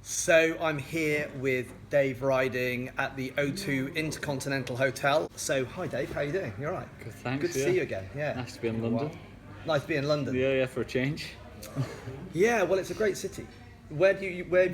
So I'm here with Dave Ryding at the O2 Intercontinental Hotel. So hi Dave, how are you doing? You all right? Good, thanks. Good to see you again. Yeah. Nice to be in London. Nice to be in London. Yeah, for a change. Yeah, well, it's a great city. Where have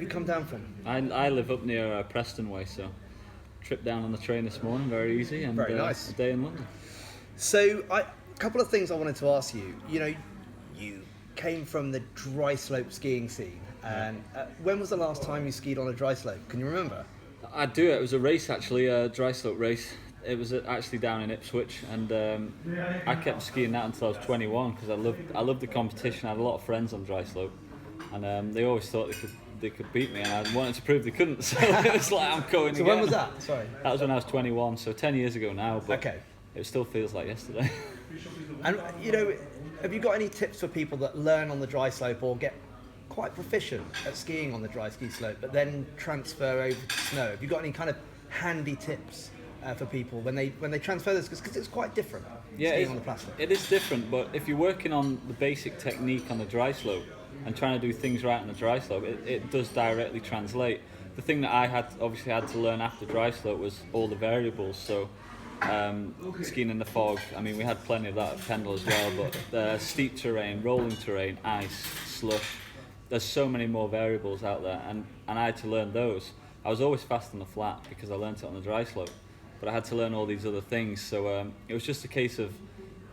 you come down from? I live up near Preston way, so trip down on the train this morning, very easy, and Very nice. a day in London. So a couple of things I wanted to ask you. You know, you came from the dry slope skiing scene, and when was the last time you skied on a dry slope? Can you remember? I do. It was a race actually, a dry slope race. It was actually down in Ipswich, and I kept skiing that until I was 21 because I loved the competition. I had a lot of friends on dry slope, and they always thought they could beat me, and I wanted to prove they couldn't. So it was like, I'm going So again. when was that? Sorry. That was when I was 21, so 10 years ago now. But Okay. it still feels like yesterday. And you know, have you got any tips for people that learn on the dry slope or get quite proficient at skiing on the dry ski slope, but then transfer over to snow? Have you got any kind of handy tips for people when they transfer this? Because it's quite different skiing on the plastic. It is different, but if you're working on the basic technique on the dry slope and trying to do things right on the dry slope, it does directly translate. The thing that I had to learn after dry slope was all the variables. So skiing in the fog, I mean, we had plenty of that at Pendle as well, but steep terrain, rolling terrain, ice, slush, there's so many more variables out there, and I had to learn those. I was always fast on the flat because I learnt it on the dry slope, but I had to learn all these other things, so it was just a case of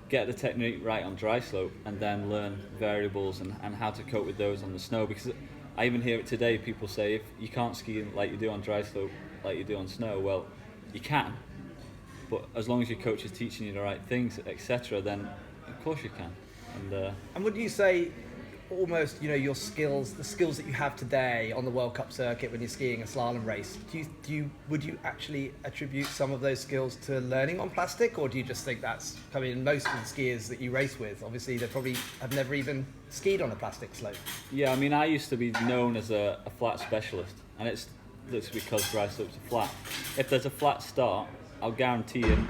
get the technique right on dry slope and then learn variables and how to cope with those on the snow, because I even hear it today, people say if you can't ski like you do on dry slope like you do on snow, well, you can, but as long as your coach is teaching you the right things, etc., then of course you can. And would you say almost, you know, your skills, the skills that you have today on the World Cup circuit when you're skiing a slalom race, would you actually attribute some of those skills to learning on plastic, or do you just think that's, I mean, most of the skiers that you race with, obviously they probably have never even skied on a plastic slope? Yeah, I mean, I used to be known as a flat specialist, and it's because dry slopes are flat. If there's a flat start, I'll guarantee you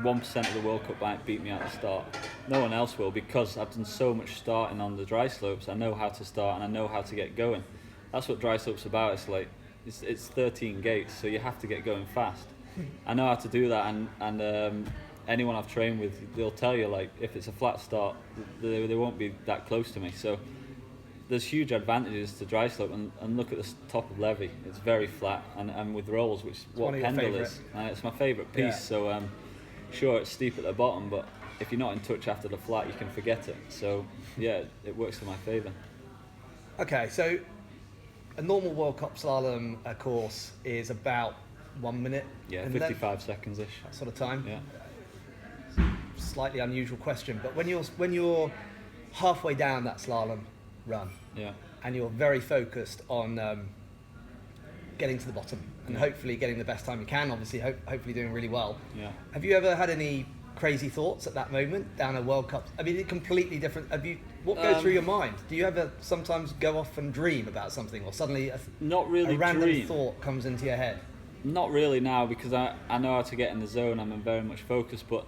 1% of the World Cup might beat me at the start. No one else will, because I've done so much starting on the dry slopes. I know how to start and I know how to get going. That's what dry slopes about. It's like it's 13 gates, so you have to get going fast. I know how to do that, and anyone I've trained with, they'll tell you, like, if it's a flat start, they won't be that close to me. So there's huge advantages to dry slope, and look at the top of levee. It's very flat, and with rolls, which is what Pendle is, and it's my favourite piece. Yeah. So sure, it's steep at the bottom, but if you're not in touch after the flat, you can forget it. So yeah, it works in my favour. Okay, so a normal World Cup slalom course is about 1 minute. Yeah, and 55 seconds-ish. that sort of time. Yeah. Slightly unusual question, but when you're halfway down that slalom run, Yeah. and you're very focused on getting to the bottom and hopefully getting the best time you can, obviously hopefully doing really well. Yeah. Have you ever had any crazy thoughts at that moment down a World Cup? I mean, it's completely different. What goes through your mind? Do you ever sometimes go off and dream about something, or suddenly Not really a random dream. thought comes into your head? Not really now, because I know how to get in the zone. I'm very much focused. But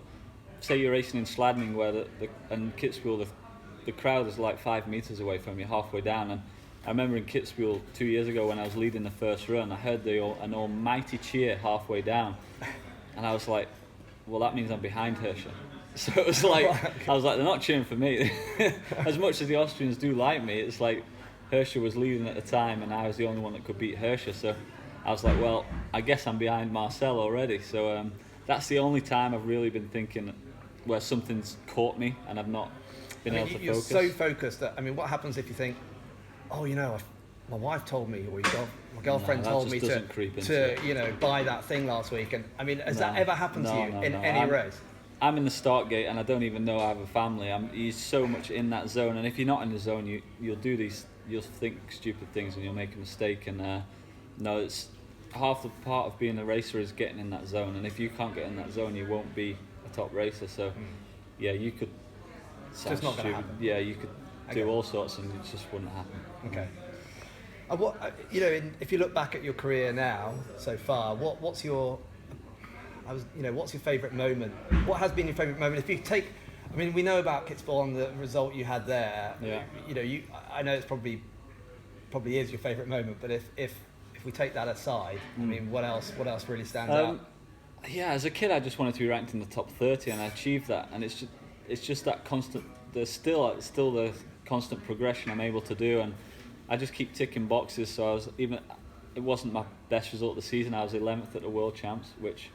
say you're racing in Sladning, where and Kitzbühel, the crowd is like 5 meters away from you, halfway down. And I remember in Kitzbühel 2 years ago when I was leading the first run, I heard an almighty cheer halfway down, and I was like, well, that means I'm behind Hirscher. So it was like, I was like, they're not cheering for me. As much as the Austrians do like me, it's like Hirscher was leading at the time and I was the only one that could beat Hirscher. So I was like, well, I guess I'm behind Marcel already. So that's the only time I've really been thinking where something's caught me and I've not been able to you're focus. so focused that, I mean, what happens if you think, oh, you know, my wife told me, or my girlfriend told me to buy that thing last week, and I mean, has that ever happened to you in any race? I'm in the start gate and I don't even know I have a family. You're so much in that zone, and if you're not in the zone, you'll think stupid things and you'll make a mistake. And no, it's half the part of being a racer is getting in that zone, and if you can't get in that zone, you won't be a top racer. So yeah, you could. It's just not going to happen. Yeah, you could do all sorts and it just wouldn't happen. Okay. If you look back at your career now so far, what's your favourite moment? What has been your favourite moment? If you take, I mean, we know about Kitzbühel and the result you had there. Yeah. I know it's probably probably is your favourite moment. But if we take that aside, I mean, what else really stands out? Yeah, as a kid, I just wanted to be ranked in the top 30, and I achieved that. And it's just that constant. There's still the constant progression I'm able to do, and I just keep ticking boxes. So it wasn't my best result of the season. I was 11th at the World Champs, which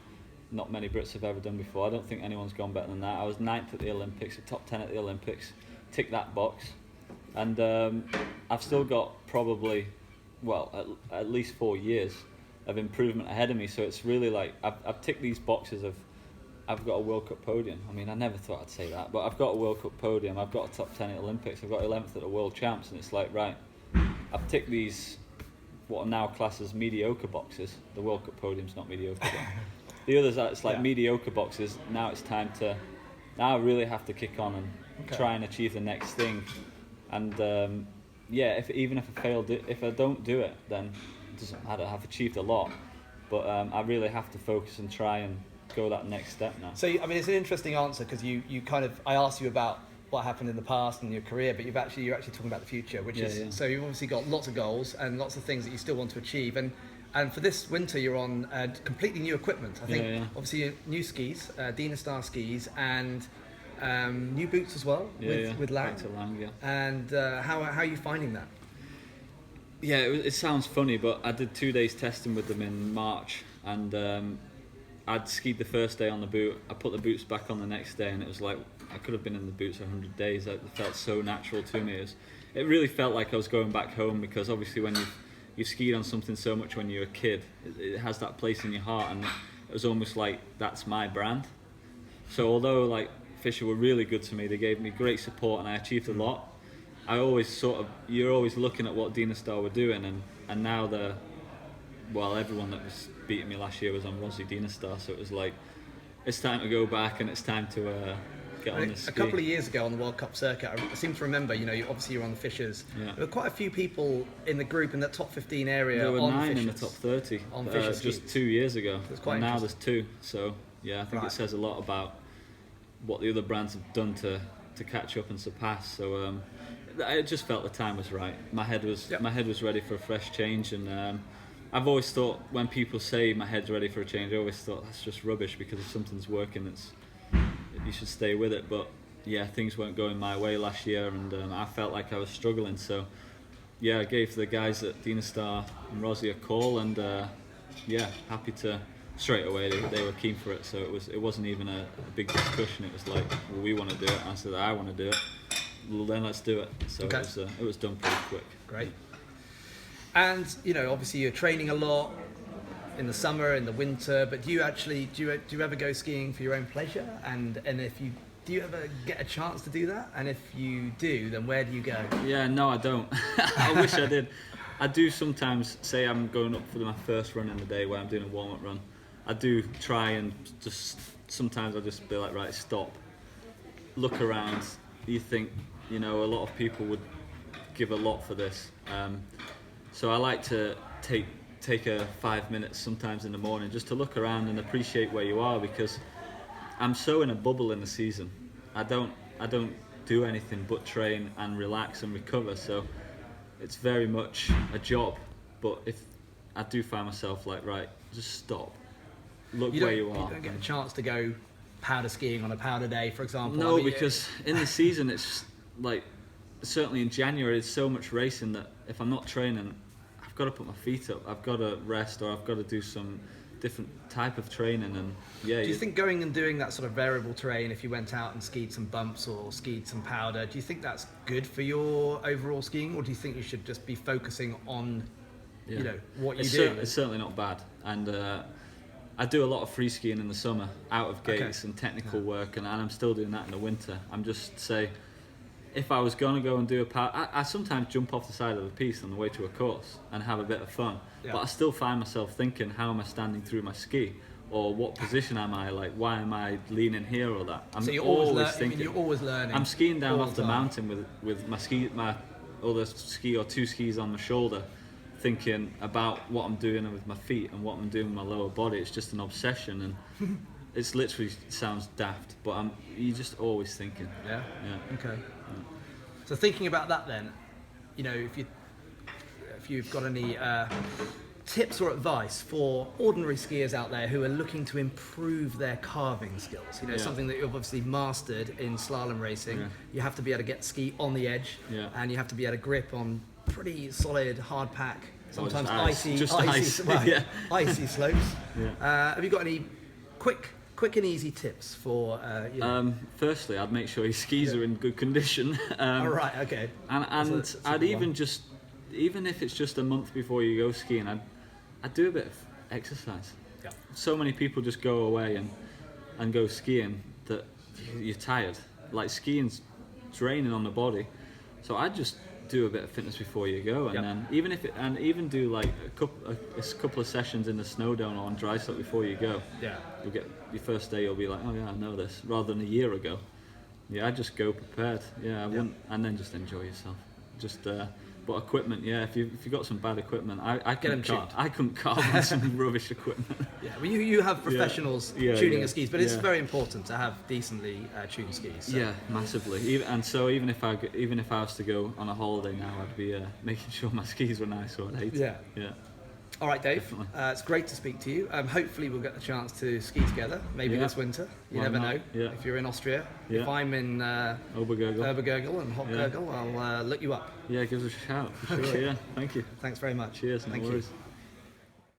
not many Brits have ever done before. I don't think anyone's gone better than that. I was 9th at the Olympics, a top 10 at the Olympics. Tick that box, and I've still got probably, at least 4 years of improvement ahead of me. So it's really like I've ticked these boxes of, I've got a World Cup podium. I mean, I never thought I'd say that, but I've got a World Cup podium. I've got a top 10 at Olympics. I've got 11th at the World Champs, and it's like, right, I've ticked these what are now classed as mediocre boxes. The World Cup podium's not mediocre. But the others, it's like mediocre boxes. Now it's time to. Now I really have to kick on and try and achieve the next thing. And even if I fail, if I don't do it, then it doesn't matter. I've achieved a lot, but I really have to focus and try and go that next step now. So I mean, it's an interesting answer because you kind of, I asked you about what happened in the past and your career, but you're actually talking about the future, which is so you've obviously got lots of goals and lots of things that you still want to achieve. And for this winter, you're on completely new equipment. I think obviously new skis, InTheSnow skis, and new boots as well with Lang. Back to Lang, yeah. And how are you finding that? Yeah, it sounds funny, but I did 2 days testing with them in March, and I'd skied the first day on the boot. I put the boots back on the next day, and it was like I could have been in the boots 100 days. It felt so natural to me. It really felt like I was going back home, because obviously when you've skied on something so much when you're a kid, it has that place in your heart, and it was almost like that's my brand. So although like Fisher were really good to me, they gave me great support, and I achieved a lot. I always you're always looking at what InTheSnow were doing, and now everyone that was beating me last year was on InTheSnow, so it was like it's time to go back, and it's time to get on this ski. A couple of years ago on the World Cup circuit, I seem to remember, obviously you're on the Fishers. Yeah. There were quite a few people in the group in that top 15 area. There were on 9 Fishers, in the top 30 on Fisher just 2 years ago. And now there's 2. So yeah, I think it says a lot about what the other brands have done to catch up and surpass. So I just felt the time was right. My head was ready for a fresh change, and I've always thought when people say my head's ready for a change, I always thought that's just rubbish, because if something's working, you should stay with it. But yeah, things weren't going my way last year, and I felt like I was struggling. So yeah, I gave the guys at InTheSnow and Rosie a call, and happy to. Straight away they were keen for it, so it wasn't even a big discussion. It was like, well, we want to do it. I said, I want to do it. Well, then let's do it. So it was done pretty quick. Great. And obviously you're training a lot in the summer, in the winter, but do you ever go skiing for your own pleasure? And if you do, you ever get a chance to do that? And if you do, then where do you go? Yeah, no, I don't. I wish I did. I do sometimes say I'm going up for my first run in the day where I'm doing a warm-up run. I do try and sometimes I'll just be like, right, stop, look around. You think, a lot of people would give a lot for this. So I like to take a 5 minutes sometimes in the morning just to look around and appreciate where you are, because I'm so in a bubble in the season. I don't do anything but train and relax and recover. So it's very much a job. But if I do find myself like, right, just stop. Look where you are. You don't get a chance to go powder skiing on a powder day, for example. No, because in the season it's like, certainly in January, there's so much racing that if I'm not training, I've got to put my feet up. I've got to rest, or I've got to do some different type of training. And do you think going and doing that sort of variable terrain, if you went out and skied some bumps or skied some powder, do you think that's good for your overall skiing, or do you think you should just be focusing on what you do? It's certainly not bad, and I do a lot of free skiing in the summer, out of gates and technical work, and I'm still doing that in the winter. I'm just say, if I was going to go and do a powder, I sometimes jump off the side of the piste on the way to a course and have a bit of fun, but I still find myself thinking, how am I standing through my ski? Or what position am I? Like, why am I leaning here or that? So you're always thinking. You're always learning. I'm skiing down off the mountain with my other ski or 2 skis on my shoulder, thinking about what I'm doing with my feet and what I'm doing with my lower body. It's just an obsession, and it's literally sounds daft, but you're just always thinking. Yeah. Okay. Yeah. So thinking about that then, if you if you've got any tips or advice for ordinary skiers out there who are looking to improve their carving skills. You know, something that you've obviously mastered in slalom racing. Yeah. You have to be able to get the ski on the edge, and you have to be able to grip on pretty solid hard pack, sometimes icy slopes. Have you got any quick and easy tips for Firstly, I'd make sure your skis are in good condition. All right, okay. And I'd even if it's just a month before you go skiing, I'd do a bit of exercise. Yeah. So many people just go away and go skiing that you're tired. Like, skiing's draining on the body, so I'd just do a bit of fitness before you go, and then even do like a couple of sessions in the snow dome or on dry slope before you go. Yeah. You'll get your first day. You'll be like, oh yeah, I know this, rather than a year ago. Yeah, I'd just go prepared. Yeah, I wouldn't, and then just enjoy yourself. Just but equipment, if you got some bad equipment, I couldn't carve on some rubbish equipment. Yeah, well, you have professionals tuning your skis, but it's very important to have decently tuned skis. So. Yeah, massively. Even if I was to go on a holiday now, I'd be making sure my skis were nice, so I'd hate it. Yeah. All right, Dave. It's great to speak to you. Hopefully, we'll get the chance to ski together. Maybe this winter. You never know. Yeah. If you're in Austria, if I'm in Obergurgel and Hochgurgel, I'll look you up. Yeah, give us a shout. For sure. Yeah, thank you. Thanks very much. Cheers. Thank you.